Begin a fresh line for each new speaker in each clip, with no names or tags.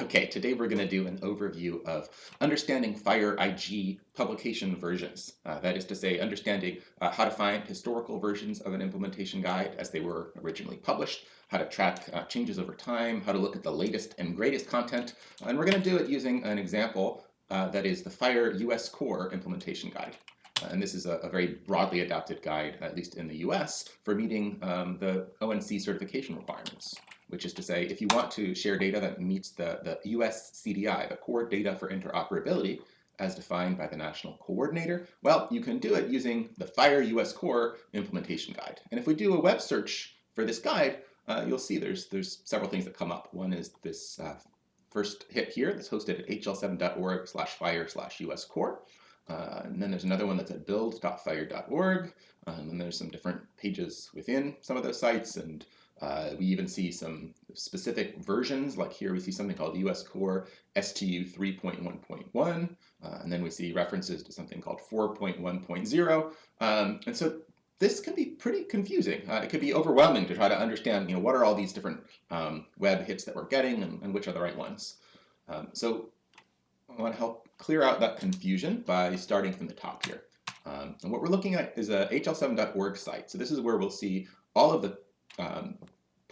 Okay, today we're going to do an overview of understanding FHIR IG publication versions. That is to say, understanding how to find historical versions of an implementation guide as they were originally published, how to track changes over time, how to look at the latest and greatest content, and we're going to do it using an example that is the FHIR US Core implementation guide. And this is a very broadly adopted guide, at least in the US, for meeting the ONC certification requirements, which is to say, if you want to share data that meets the US CDI, the Core Data for Interoperability, as defined by the National Coordinator, well, you can do it using the FHIR US Core implementation guide. And if we do a web search for this guide, you'll see there's several things that come up. One is this first hit here that's hosted at hl7.org/FHIR/US Core. And then there's another one that's at build.phir.org. And then there's some different pages within some of those sites. And we even see some specific versions, like here we see something called US Core STU 3.1.1. And then we see references to something called 4.1.0. And so this can be pretty confusing. It could be overwhelming to try to understand, what are all these different web hits that we're getting and which are the right ones. So I want to help clear out that confusion by starting from the top here. And what we're looking at is a hl7.org site. So this is where we'll see all of the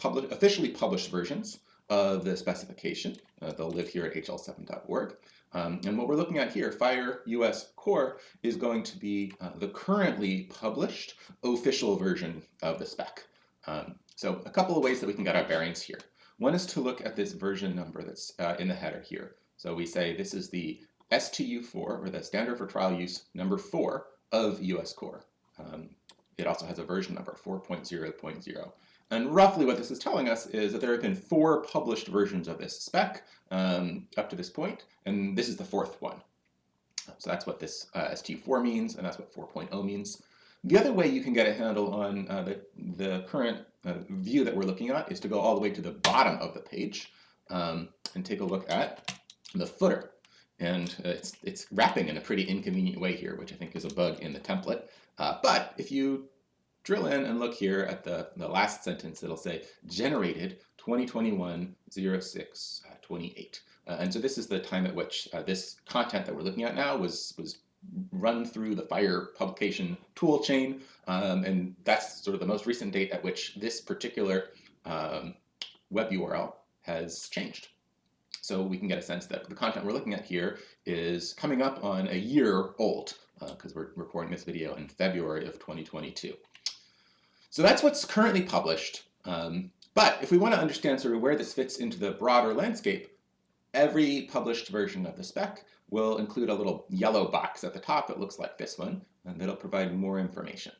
officially published versions of the specification. They'll live here at hl7.org. And what we're looking at here, FHIR US Core, is going to be the currently published official version of the spec. So a couple of ways that we can get our bearings here. One is to look at this version number that's in the header here. So we say this is the STU4, or the Standard for Trial Use number 4 of US Core. It also has a version number, 4.0.0. And roughly what this is telling us is that there have been 4 published versions of this spec up to this point, and this is the 4th one. So that's what this STU4 means, and that's what 4.0 means. The other way you can get a handle on the current view that we're looking at is to go all the way to the bottom of the page and take a look at the footer. And it's wrapping in a pretty inconvenient way here, which I think is a bug in the template. But if you drill in and look here at the last sentence, it'll say generated 2021-06-28. And so this is the time at which this content that we're looking at now was run through the FHIR publication tool chain. And that's sort of the most recent date at which this particular web URL has changed. So we can get a sense that the content we're looking at here is coming up on a year old, because we're recording this video in February of 2022. So that's what's currently published. But if we want to understand sort of where this fits into the broader landscape, every published version of the spec will include a little yellow box at the top that looks like this one, and that'll provide more information.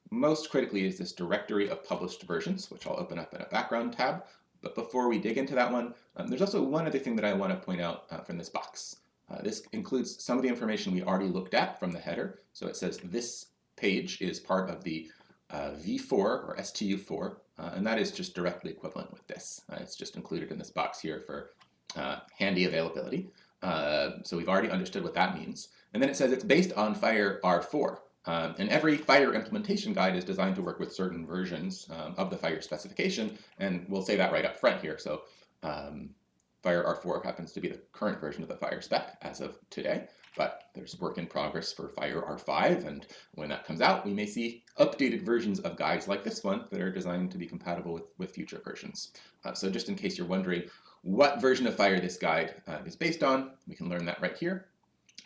Most critically is this directory of published versions, which I'll open up in a background tab. But before we dig into that one, there's also one other thing that I want to point out from this box. This includes some of the information we already looked at from the header. So it says this page is part of the V4 or STU4, and that is just directly equivalent with this. It's just included in this box here for handy availability. So we've already understood what that means. And then it says it's based on FHIR R4. And every FHIR implementation guide is designed to work with certain versions of the FHIR specification, and we'll say that right up front here. So FHIR R4 happens to be the current version of the FHIR spec as of today, but there's work in progress for FHIR R5, and when that comes out, we may see updated versions of guides like this one that are designed to be compatible with future versions. So just in case you're wondering what version of FHIR this guide is based on, we can learn that right here.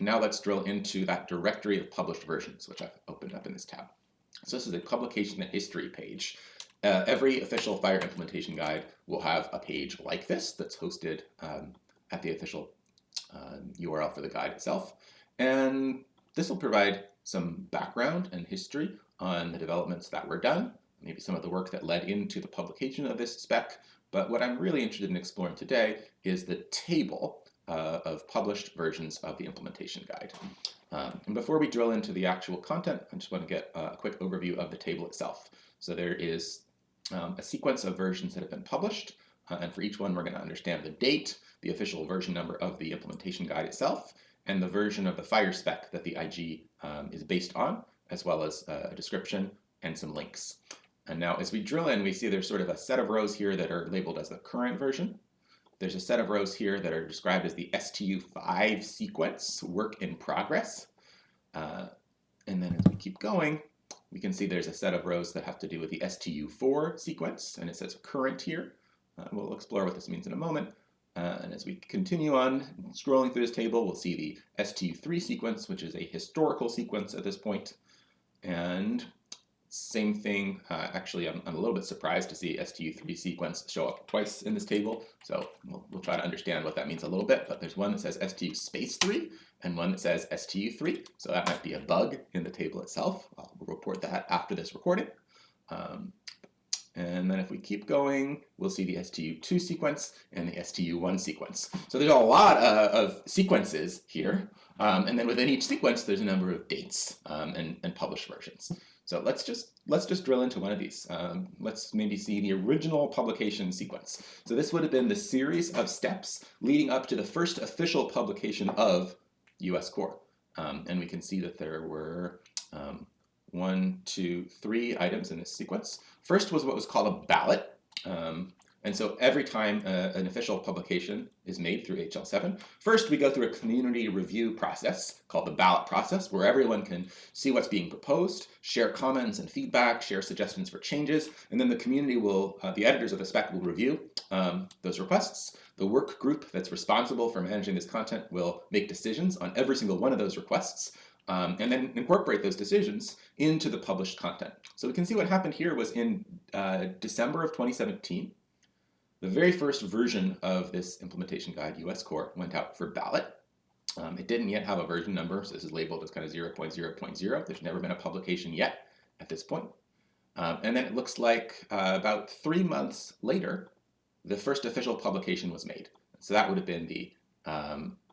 Now let's drill into that directory of published versions, which I've opened up in this tab. So this is a publication history page. Every official FHIR implementation guide will have a page like this that's hosted at the official URL for the guide itself. And this will provide some background and history on the developments that were done, maybe some of the work that led into the publication of this spec. But what I'm really interested in exploring today is the table of published versions of the implementation guide. And before we drill into the actual content, I just want to get a quick overview of the table itself. So there is a sequence of versions that have been published, and for each one we're going to understand the date, the official version number of the implementation guide itself, and the version of the FHIR spec that the IG is based on, as well as a description and some links. And now as we drill in, we see there's sort of a set of rows here that are labeled as the current version. There's a set of rows here that are described as the STU5 sequence, work in progress. And then as we keep going, we can see there's a set of rows that have to do with the STU4 sequence, and it says current here. We'll explore what this means in a moment. And as we continue on scrolling through this table, we'll see the STU3 sequence, which is a historical sequence at this point. And same thing, actually, I'm a little bit surprised to see STU3 sequence show up twice in this table. So we'll try to understand what that means a little bit. But there's one that says STU space 3 and one that says STU3. So that might be a bug in the table itself. We'll report that after this recording. And then if we keep going, we'll see the STU2 sequence and the STU1 sequence. So there's a lot of sequences here. And then within each sequence, there's a number of dates and published versions. So let's just drill into one of these. Let's maybe see the original publication sequence. So this would have been the series of steps leading up to the first official publication of US Core. And we can see that there were 1, 2, 3 items in this sequence. First was what was called a ballot. And so every time an official publication is made through HL7, first we go through a community review process called the ballot process, where everyone can see what's being proposed, share comments and feedback, share suggestions for changes, and then the community will, the editors of the spec will review those requests. The work group that's responsible for managing this content will make decisions on every single one of those requests, and then incorporate those decisions into the published content. So we can see what happened here was in December of 2017, the very first version of this implementation guide, US Core, went out for ballot. It didn't yet have a version number, so this is labeled as kind of 0.0.0. There's never been a publication yet at this point. And then it looks like about 3 months later, the first official publication was made. So that would have been the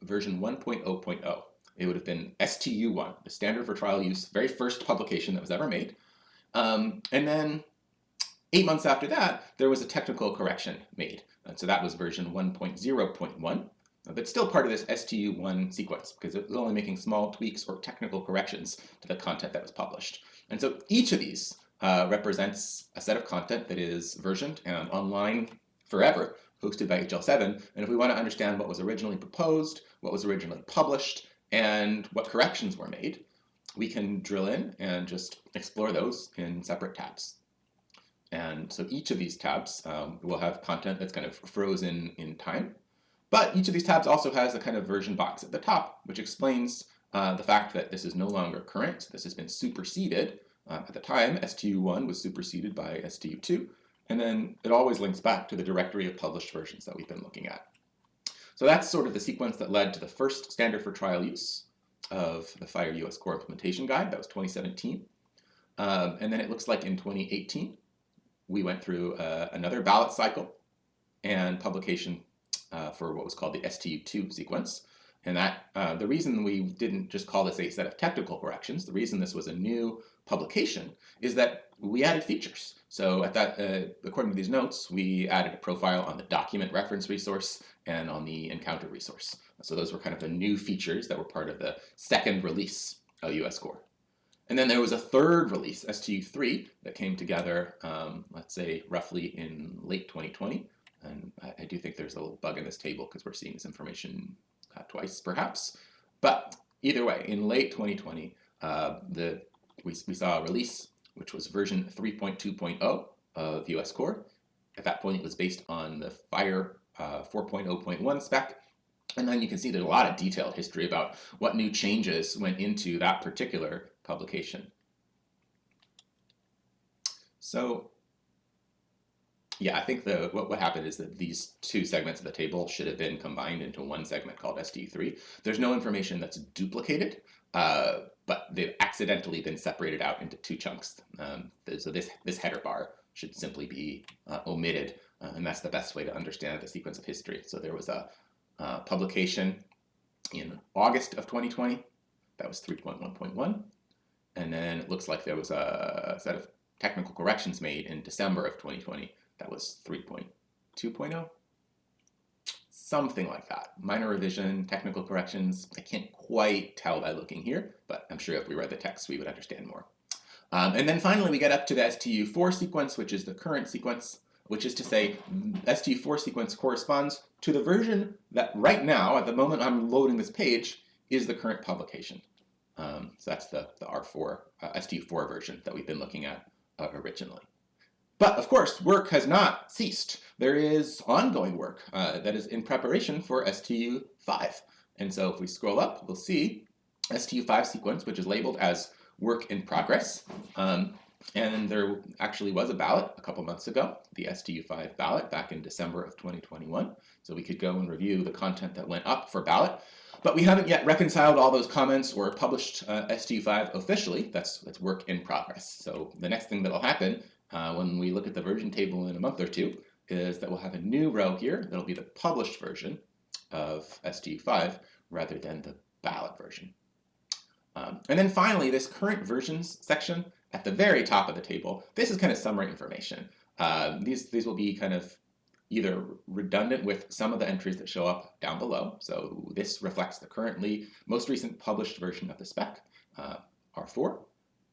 version 1.0.0. It would have been STU1, the standard for trial use, very first publication that was ever made. And then 8 months after that, there was a technical correction made. And so that was version 1.0.1, but still part of this STU1 sequence because it was only making small tweaks or technical corrections to the content that was published. And so each of these represents a set of content that is versioned and online forever, hosted by HL7. And if we want to understand what was originally proposed, what was originally published, and what corrections were made, we can drill in and just explore those in separate tabs. And so each of these tabs will have content that's kind of frozen in time. But each of these tabs also has a kind of version box at the top, which explains the fact that this is no longer current. This has been superseded. At the time, STU1 was superseded by STU2. And then it always links back to the directory of published versions that we've been looking at. So that's sort of the sequence that led to the first standard for trial use of the FHIR US Core implementation guide. That was 2017. And then it looks like in 2018, we went through another ballot cycle and publication for what was called the STU2 sequence. And that the reason we didn't just call this a set of technical corrections, the reason this was a new publication is that we added features. So at that, according to these notes, we added a profile on the document reference resource and on the encounter resource. So those were kind of the new features that were part of the second release of US Core. And then there was a third release, STU3, that came together, let's say, roughly in late 2020. And I do think there's a little bug in this table because we're seeing this information twice, perhaps. But either way, in late 2020, we saw a release, which was version 3.2.0 of US Core. At that point, it was based on the FHIR 4.0.1 spec. And then you can see there's a lot of detailed history about what new changes went into that particular publication. So yeah, I think what happened is that these two segments of the table should have been combined into one segment called STU3. There's no information that's duplicated, but they've accidentally been separated out into two chunks. So this header bar should simply be omitted, and that's the best way to understand the sequence of history. So there was a publication in August of 2020, that was 3.1.1, and then it looks like there was a set of technical corrections made in December of 2020, that was 3.2.0, something like that. Minor revision, technical corrections, I can't quite tell by looking here, but I'm sure if we read the text we would understand more. And then finally we get up to the STU4 sequence, which is the current sequence. which is to say STU4 sequence corresponds to the version that right now, at the moment I'm loading this page, is the current publication. So that's the R4, STU4 version that we've been looking at originally. But of course, work has not ceased. There is ongoing work that is in preparation for STU5. And so if we scroll up, we'll see STU5 sequence, which is labeled as work in progress. And there actually was a ballot a couple months ago, the STU5 ballot back in December of 2021. So we could go and review the content that went up for ballot. But we haven't yet reconciled all those comments or published STU5 officially. That's work in progress. So the next thing that'll happen when we look at the version table in a month or two is that we'll have a new row here that'll be the published version of STU5 rather than the ballot version. And then finally, this current versions section at the very top of the table, this is kind of summary information. These will be kind of either redundant with some of the entries that show up down below. So this reflects the currently most recent published version of the spec, R4.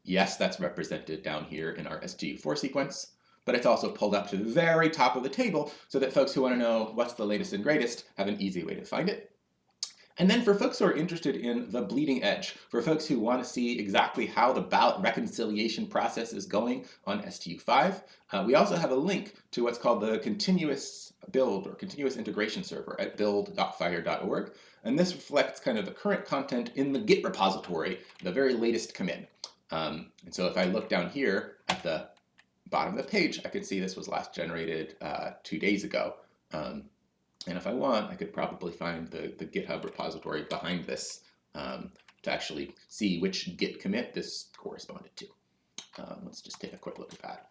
Yes, that's represented down here in our STU4 sequence, but it's also pulled up to the very top of the table so that folks who want to know what's the latest and greatest have an easy way to find it. And then for folks who are interested in the bleeding edge, for folks who want to see exactly how the ballot reconciliation process is going on STU5, we also have a link to what's called the continuous build or continuous integration server at build.fhir.org. And this reflects kind of the current content in the Git repository, the very latest commit. And so if I look down here at the bottom of the page, I can see this was last generated 2 days ago. And if I want, I could probably find the GitHub repository behind this to actually see which Git commit this corresponded to. Let's just take a quick look at that.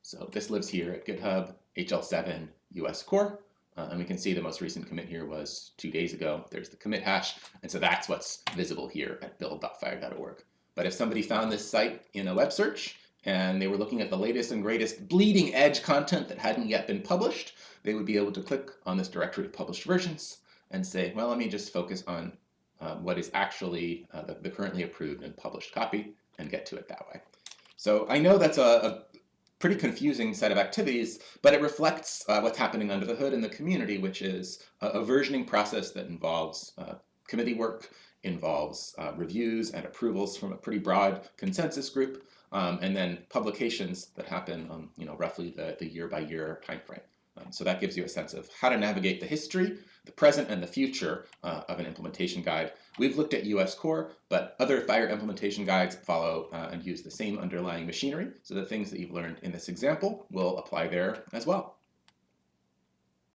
So this lives here at GitHub, HL7 US Core. And we can see the most recent commit here was 2 days ago. There's the commit hash. And so that's what's visible here at build.fhir.org. But if somebody found this site in a web search and they were looking at the latest and greatest bleeding edge content that hadn't yet been published, they would be able to click on this directory of published versions and say, well, let me just focus on what is actually the currently approved and published copy and get to it that way. So I know that's a pretty confusing set of activities, but it reflects what's happening under the hood in the community, which is a versioning process that involves committee work, involves reviews and approvals from a pretty broad consensus group, and then publications that happen on roughly the year-by-year timeframe. So that gives you a sense of how to navigate the history, the present, and the future of an implementation guide. We've looked at US Core, but other FHIR implementation guides follow and use the same underlying machinery, so the things that you've learned in this example will apply there as well.